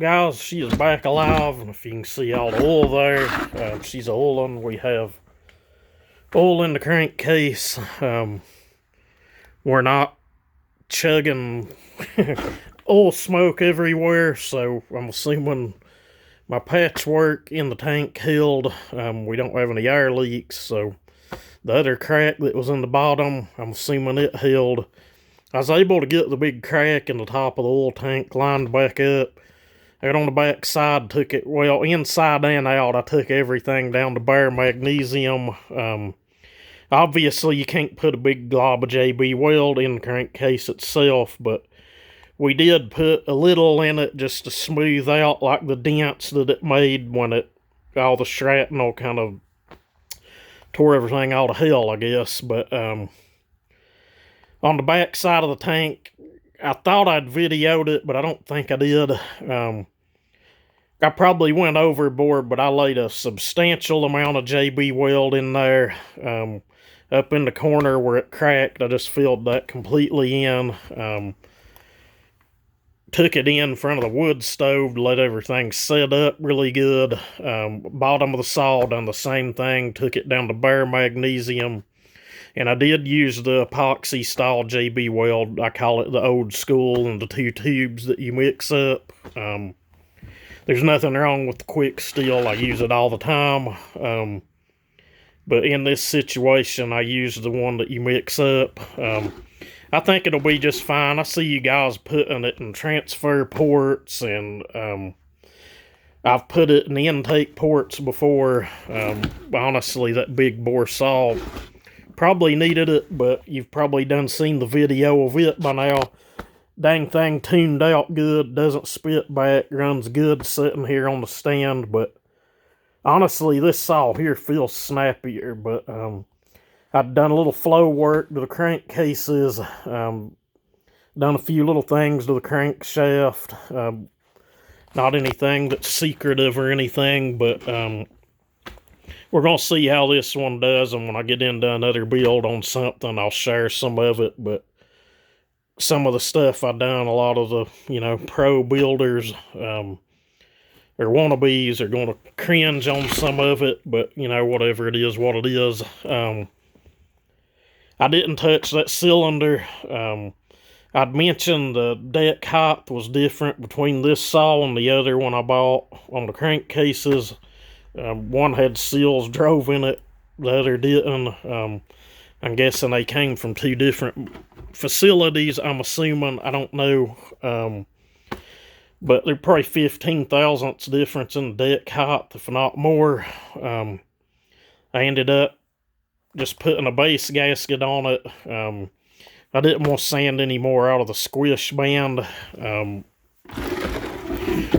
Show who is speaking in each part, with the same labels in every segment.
Speaker 1: guys, she is back alive, and if you can see all the oil there, she's oiling. We have oil in the crankcase. We're not chugging oil smoke everywhere, so I'm assuming my patchwork in the tank held. We don't have any air leaks, so the other crack that was in the bottom, I'm assuming it held. I was able to get the big crack in the top of the oil tank lined back up. I got on the back side, took it, well, inside and out, I took everything down to bare magnesium. Obviously, you can't put a big glob of JB weld in the crankcase itself, but we did put a little in it just to smooth out like the dents that it made when all the shrapnel kind of tore everything out of hell, I guess. But on the back side of the tank, I thought I'd videoed it, but I don't think I did. I probably went overboard, but I laid a substantial amount of JB weld in there. Up in the corner where it cracked, I just filled that completely in. Took it in front of the wood stove to let everything set up really good. Bottom of the saw, done the same thing. Took it down to bare magnesium. And I did use the epoxy style JB weld. I call it the old school, and the 2 tubes that you mix up. There's nothing wrong with the quick steel. I use it all the time. But in this situation, I use the one that you mix up. I think it'll be just fine. I see you guys putting it in transfer ports, and I've put it in the intake ports before. Honestly, that big bore saw probably needed it, but you've probably done seen the video of it by now. Dang thing tuned out good, doesn't spit back, runs good sitting here on the stand. But honestly, this saw here feels snappier. But I've done a little flow work to the crankcases, done a few little things to the crankshaft. Not anything that's secretive or anything, but we're going to see how this one does, and when I get into another build on something, I'll share some of it. But some of the stuff I done, a lot of the, pro builders or wannabes are going to cringe on some of it, but, whatever it is, what it is. I didn't touch that cylinder. I'd mentioned the deck height was different between this saw and the other one I bought on the crankcases. One had seals drove in it, the other didn't. I'm guessing they came from 2 different facilities, I'm assuming. I don't know. But they're probably 15 thousandths difference in the deck height, if not more. I ended up just putting a base gasket on it. I didn't want to sand any more out of the squish band,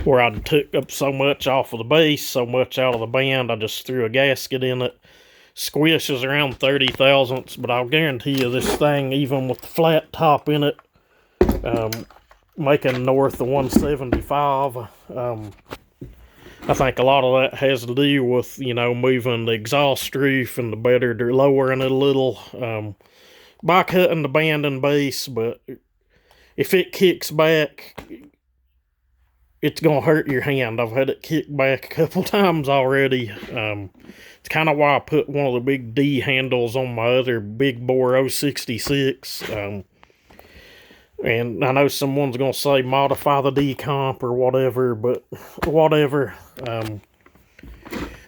Speaker 1: where I took up so much off of the base, so much out of the band, I just threw a gasket in it. Squish is around 30 thousandths, but I'll guarantee you this thing, even with the flat top in it, making north of 175. I think a lot of that has to do with, moving the exhaust roof and the better to lowering it a little, by cutting the band and base. But if it kicks back, it's going to hurt your hand. I've had it kick back a couple times already. It's kind of why I put one of the big D handles on my other big bore 066. And I know someone's going to say modify the decomp or whatever, but whatever. It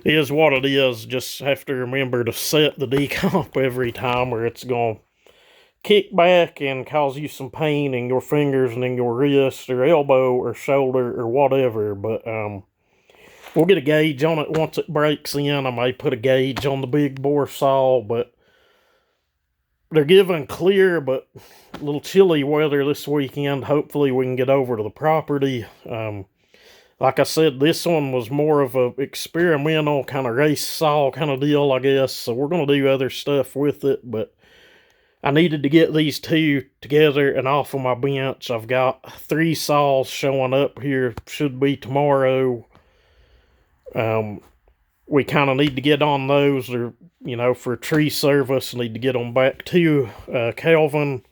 Speaker 1: is what it is. Just have to remember to set the decomp every time, or it's going to kick back and cause you some pain in your fingers and in your wrist or elbow or shoulder or whatever. But we'll get a gauge on it once it breaks in. I may put a gauge on the big bore saw, but they're giving clear but a little chilly weather this weekend. Hopefully we can get over to the property. Like I said, this one was more of a experimental kind of race saw kind of deal, I guess. So we're going to do other stuff with it, but I needed to get these 2 together and off of my bench. I've got 3 saws showing up here. Should be tomorrow. We kind of need to get on those, or, for tree service, need to get them back to Calvin.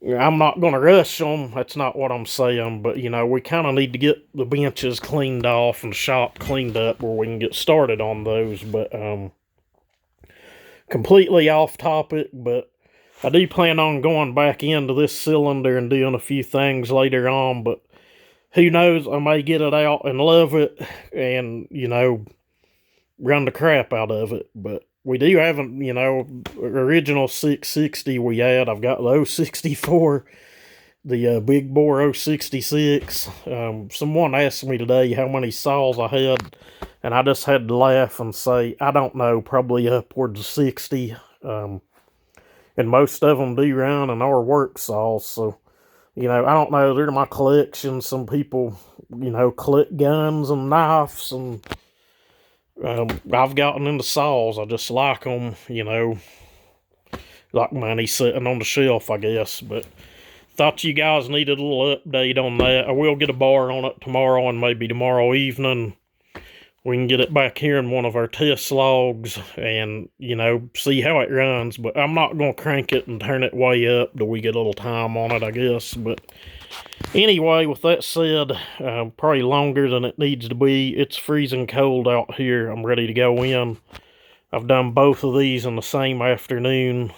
Speaker 1: I'm not going to rush them. That's not what I'm saying. But, you know, we kind of need to get the benches cleaned off and the shop cleaned up where we can get started on those. But, completely off topic, but I do plan on going back into this cylinder and doing a few things later on. But who knows, I may get it out and love it and, you know, run the crap out of it. But we do have, you know, original 660 we had. I've got the 064, the big bore 066. Someone asked me today how many saws I had, and I just had to laugh and say, I don't know, probably upwards of 60. And most of them do run and are work saws. So, you know, I don't know, they're my collection. Some people, you know, collect guns and knives, and I've gotten into saws. I just like them, you know, like money sitting on the shelf, I guess. But thought you guys needed a little update on that. I will get a bar on it tomorrow, and maybe tomorrow evening we can get it back here in one of our test logs and, you know, see how it runs. But I'm not going to crank it and turn it way up till we get a little time on it, I guess. But anyway, with that said, probably longer than it needs to be. It's freezing cold out here. I'm ready to go in. I've done both of these in the same afternoon.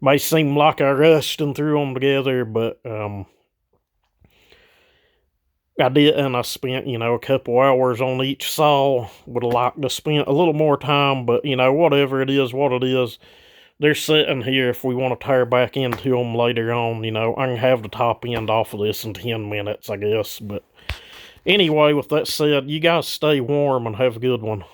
Speaker 1: May seem like I rushed and threw them together, but I did, and I spent, you know, a couple hours on each saw. Would have liked to spend a little more time, but, you know, whatever it is, what it is. They're sitting here if we want to tear back into them later on. You know, I can have the top end off of this in 10 minutes, I guess. But anyway, with that said, you guys stay warm and have a good one.